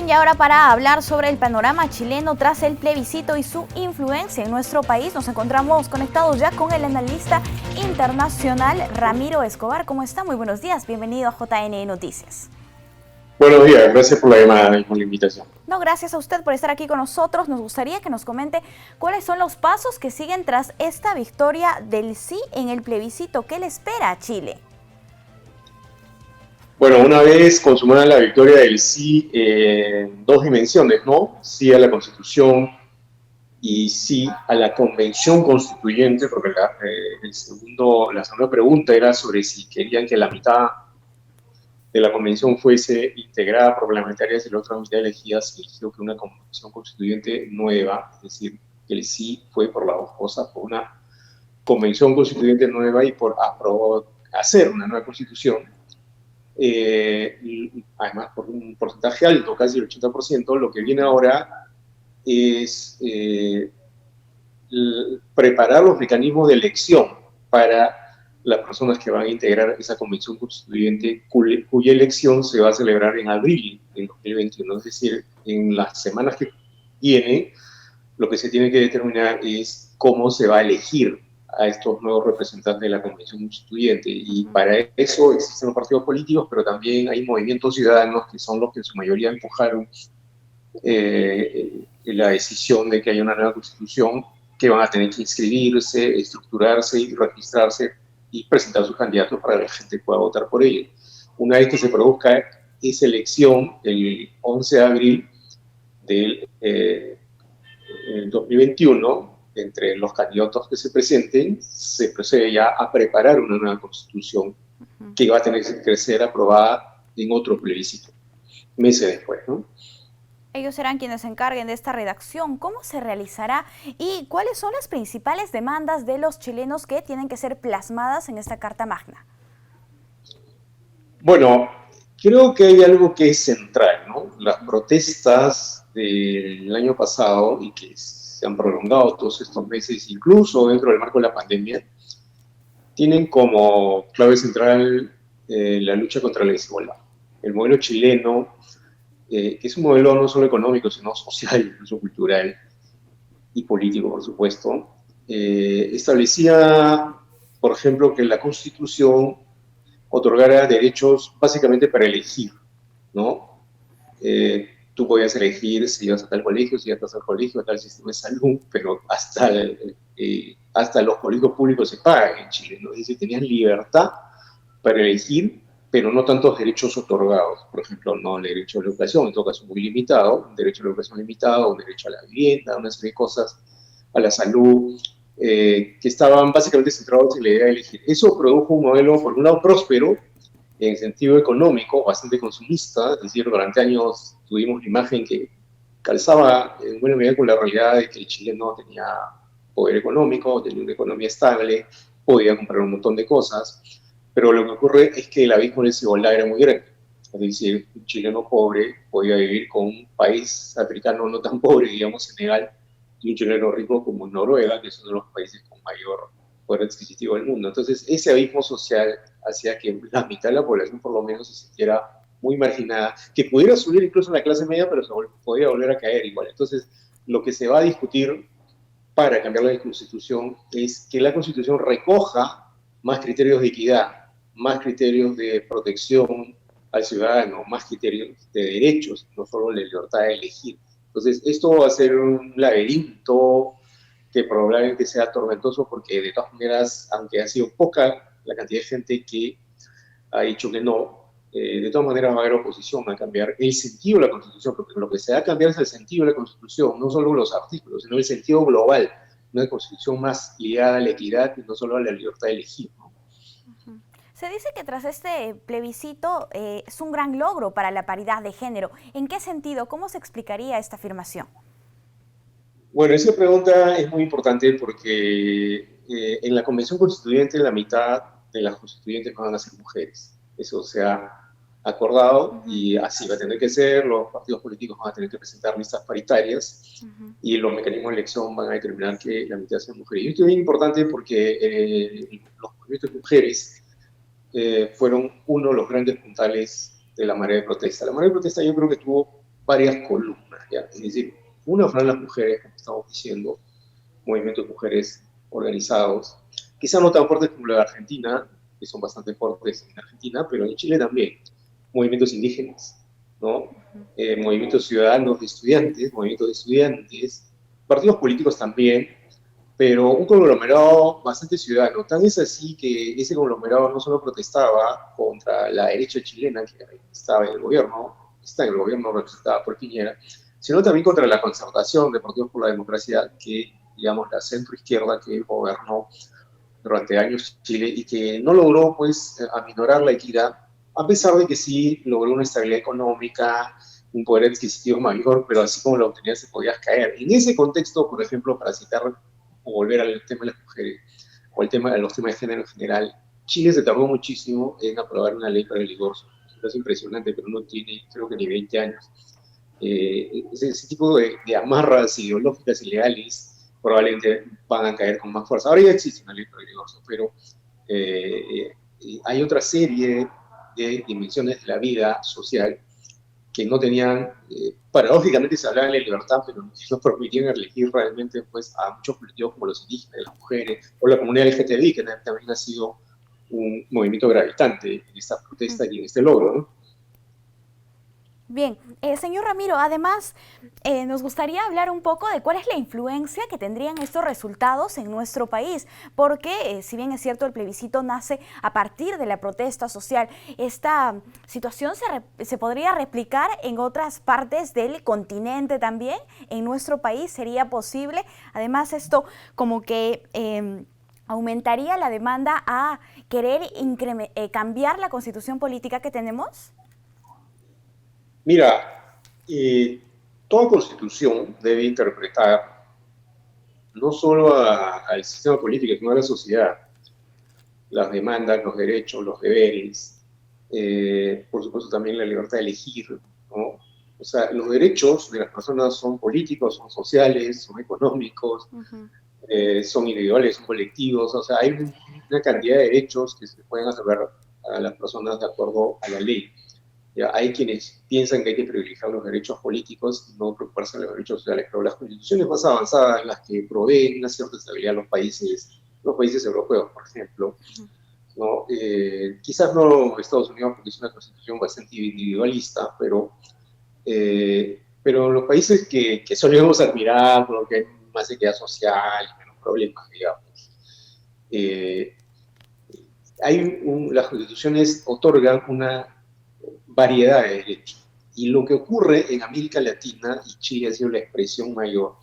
Bien, y ahora para hablar sobre el panorama chileno tras el plebiscito y su influencia en nuestro país, nos encontramos conectados ya con el analista internacional Ramiro Escobar. ¿Cómo está? Muy buenos días. Bienvenido a JN Noticias. Buenos días, gracias por la llamada y por la invitación. No, gracias a usted por estar aquí con nosotros. Nos gustaría que nos comente cuáles son los pasos que siguen tras esta victoria del sí en el plebiscito. ¿Qué le espera a Chile? Bueno, una vez consumada la victoria del sí en dos dimensiones, ¿no? Sí a la Constitución y sí a la Convención Constituyente, porque la segunda pregunta era sobre si querían que la mitad de la Convención fuese integrada por parlamentarias y la otra mitad elegida. Se eligió que una Convención Constituyente nueva, es decir, que el sí fue por las dos cosas, por una Convención Constituyente nueva y por hacer una nueva Constitución. Y además por un porcentaje alto, casi el 80%, lo que viene ahora es preparar los mecanismos de elección para las personas que van a integrar esa convención constituyente, cuya elección se va a celebrar en abril del 2021. Es decir, en las semanas que vienen, lo que se tiene que determinar es cómo se va a elegir a estos nuevos representantes de la Convención Constituyente. Y para eso existen los partidos políticos, pero también hay movimientos ciudadanos que son los que en su mayoría empujaron la decisión de que haya una nueva Constitución, que van a tener que inscribirse, estructurarse y registrarse y presentar sus candidatos para que la gente pueda votar por ellos. Una vez que se produzca esa elección, el 11 de abril del 2021, entre los candidatos que se presenten, se procede ya a preparar una nueva constitución que va a tener que ser aprobada en otro plebiscito, meses después, ¿no? Ellos serán quienes se encarguen de esta redacción. ¿Cómo se realizará y cuáles son las principales demandas de los chilenos que tienen que ser plasmadas en esta Carta Magna? Bueno, creo que hay algo que es central, ¿no? Las protestas del año pasado y que se han prolongado todos estos meses, incluso dentro del marco de la pandemia, tienen como clave central la lucha contra la desigualdad. El modelo chileno, que es un modelo no solo económico, sino social, incluso cultural y político, por supuesto, establecía, por ejemplo, que la Constitución otorgara derechos básicamente para elegir, ¿no? Tú podías elegir si ibas a tal colegio, si ibas al colegio, a tal sistema de salud, pero hasta los colegios públicos se pagan en Chile, ¿no? Es decir, tenías libertad para elegir, pero no tantos derechos otorgados. Por ejemplo, no el derecho a la educación, en todo caso muy limitado, un derecho a la educación limitado, un derecho a la vivienda, una serie de cosas, a la salud, que estaban básicamente centrados en la idea de elegir. Eso produjo un modelo, por un lado, próspero, en sentido económico, bastante consumista, es decir, durante años tuvimos una imagen que calzaba en buena medida con la realidad de que el chileno tenía poder económico, tenía una economía estable, podía comprar un montón de cosas, pero lo que ocurre es que el abismo de desigualdad era muy grande. Es decir, un chileno pobre podía vivir con un país africano no tan pobre, digamos Senegal, y un chileno rico como Noruega, que es uno de los países con mayor poder adquisitivo del mundo. Entonces, ese abismo social hacía que la mitad de la población por lo menos se sintiera muy marginada, que pudiera subir incluso en la clase media, pero se podía volver a caer igual. Entonces, lo que se va a discutir para cambiar la Constitución es que la Constitución recoja más criterios de equidad, más criterios de protección al ciudadano, más criterios de derechos, no solo de libertad de elegir. Entonces, esto va a ser un laberinto que probablemente sea tormentoso porque de todas maneras, aunque ha sido poca la cantidad de gente que ha dicho que no, de todas maneras va a haber oposición a cambiar el sentido de la Constitución, porque lo que se va a cambiar es el sentido de la Constitución, no solo los artículos, sino el sentido global, una Constitución más ligada a la equidad y no solo a la libertad de elegir, ¿no? Se dice que tras este plebiscito es un gran logro para la paridad de género. ¿En qué sentido? ¿Cómo se explicaría esta afirmación? Bueno, esa pregunta es muy importante porque en la Convención Constituyente la mitad de las constituyentes van a ser mujeres. Eso se ha acordado y así va a tener que ser. Los partidos políticos van a tener que presentar listas paritarias y los mecanismos de elección van a determinar que la mitad sean mujeres. Y esto es bien importante porque los movimientos de mujeres fueron uno de los grandes puntales de la marea de protesta. La marea de protesta yo creo que tuvo varias columnas, ¿ya? Es decir, una fueron las mujeres, como estamos diciendo, movimientos de mujeres organizados, quizá no tan fuertes como la de Argentina, que son bastante fuertes en Argentina, pero en Chile también, movimientos indígenas, ¿no? Movimientos ciudadanos de estudiantes, partidos políticos también, pero un conglomerado bastante ciudadano. Tan es así que ese conglomerado no solo protestaba contra la derecha chilena, que estaba en el gobierno, está en el gobierno representada por Piñera, sino también contra la concertación de Partidos por la Democracia, que, digamos, la centroizquierda que gobernó durante años Chile y que no logró, pues, aminorar la equidad, a pesar de que sí logró una estabilidad económica, un poder adquisitivo mayor, pero así como la obtenía se podía caer. En ese contexto, por ejemplo, para citar o volver al tema de las mujeres, o el tema de los temas de género en general, Chile se tardó muchísimo en aprobar una ley para el divorcio. Es impresionante, pero no tiene, creo que ni 20 años. Ese tipo de amarras ideológicas y legales probablemente van a caer con más fuerza. Ahora ya existe una ley para el divorcio, pero hay otra serie de dimensiones de la vida social que no tenían, paradójicamente se hablaba de libertad, pero no permitían elegir realmente, pues, a muchos colectivos como los indígenas, las mujeres, o la comunidad LGTBI, que también ha sido un movimiento gravitante en esta protesta y en este logro, ¿no? Bien, señor Ramiro, además nos gustaría hablar un poco de cuál es la influencia que tendrían estos resultados en nuestro país, porque si bien es cierto el plebiscito nace a partir de la protesta social, esta situación se podría replicar en otras partes del continente también, en nuestro país sería posible. Además esto como que aumentaría la demanda a querer cambiar la constitución política que tenemos. Mira, toda constitución debe interpretar no solo al sistema político, sino a la sociedad, las demandas, los derechos, los deberes, por supuesto también la libertad de elegir, ¿no? O sea, los derechos de las personas son políticos, son sociales, son económicos, son individuales, son colectivos, o sea, hay una cantidad de derechos que se pueden asegurar a las personas de acuerdo a la ley. Ya, hay quienes piensan que hay que privilegiar los derechos políticos y no preocuparse de los derechos sociales, pero las constituciones más avanzadas, las que proveen una cierta estabilidad a los países europeos, por ejemplo, ¿no? Quizás no Estados Unidos, porque es una constitución bastante individualista, pero los países que solemos admirar, por lo que hay más equidad social y menos problemas, digamos, las constituciones otorgan una variedad de derechos. Y lo que ocurre en América Latina, y Chile ha sido la expresión mayor,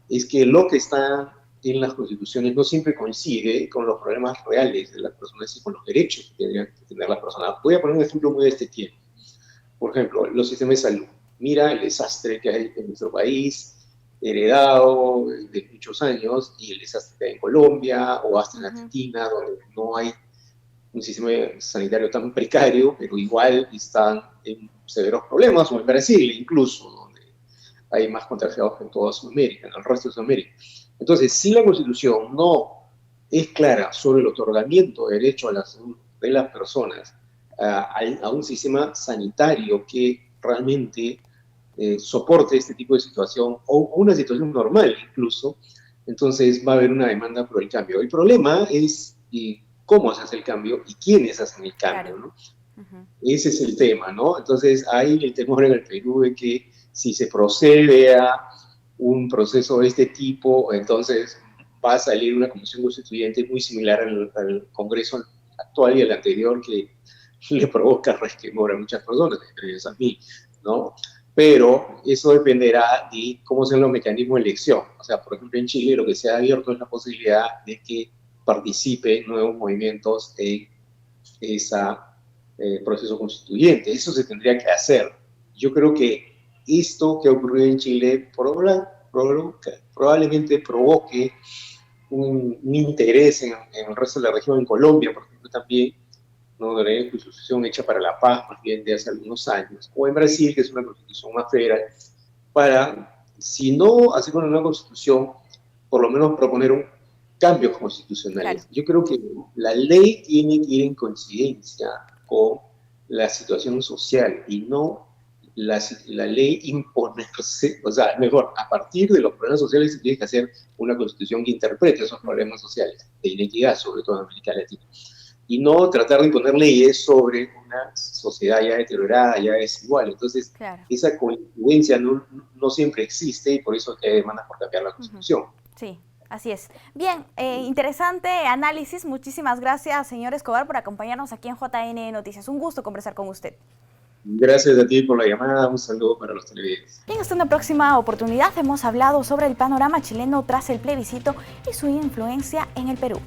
es que lo que está en las constituciones no siempre coincide con los problemas reales de las personas y con los derechos que tendrían que tener las personas. Voy a poner un ejemplo muy de este tiempo. Por ejemplo, los sistemas de salud. Mira el desastre que hay en nuestro país, heredado de muchos años, y el desastre que hay en Colombia o hasta en Argentina, donde no hay un sistema sanitario tan precario, pero igual están en severos problemas, o en Brasil incluso, donde hay más contagiados que en toda Sudamérica, en el resto de Sudamérica. Entonces, si la Constitución no es clara sobre el otorgamiento de derecho a la salud de las personas, a un sistema sanitario que realmente soporte este tipo de situación, o una situación normal incluso, entonces va a haber una demanda por el cambio. El problema es cómo se hace el cambio y quiénes hacen el cambio, ¿no? Ese es el tema, ¿no? Entonces hay el temor en el Perú de que si se procede a un proceso de este tipo, entonces va a salir una comisión constituyente muy similar al Congreso actual y al anterior, que le provoca resquemor a muchas personas, entre ellas a mí, ¿no? Pero eso dependerá de cómo sean los mecanismos de elección. O sea, por ejemplo, en Chile lo que se ha abierto es la posibilidad de que participe nuevos movimientos en ese proceso constituyente. Eso se tendría que hacer. Yo creo que esto que ha ocurrido en Chile probablemente provoque un interés en el resto de la región, en Colombia, por ejemplo, también, ¿no? De una constitución hecha para la paz, más bien de hace algunos años, o en Brasil, que es una constitución más federal, para, si no hacer una nueva constitución, por lo menos proponer cambios constitucionales. Claro. Yo creo que la ley tiene que ir en coincidencia con la situación social y no la ley imponerse, o sea, mejor, a partir de los problemas sociales se tiene que hacer una constitución que interprete esos problemas sociales, de inequidad, sobre todo en América Latina. Y no tratar de imponer leyes sobre una sociedad ya deteriorada, ya desigual. Entonces, Claro. esa coincidencia no siempre existe y por eso es que hay demandas por cambiar la constitución. Sí. Así es. Bien, interesante análisis. Muchísimas gracias, señor Escobar, por acompañarnos aquí en JN Noticias. Un gusto conversar con usted. Gracias a ti por la llamada. Un saludo para los televidentes. Y en esta una próxima oportunidad hemos hablado sobre el panorama chileno tras el plebiscito y su influencia en el Perú.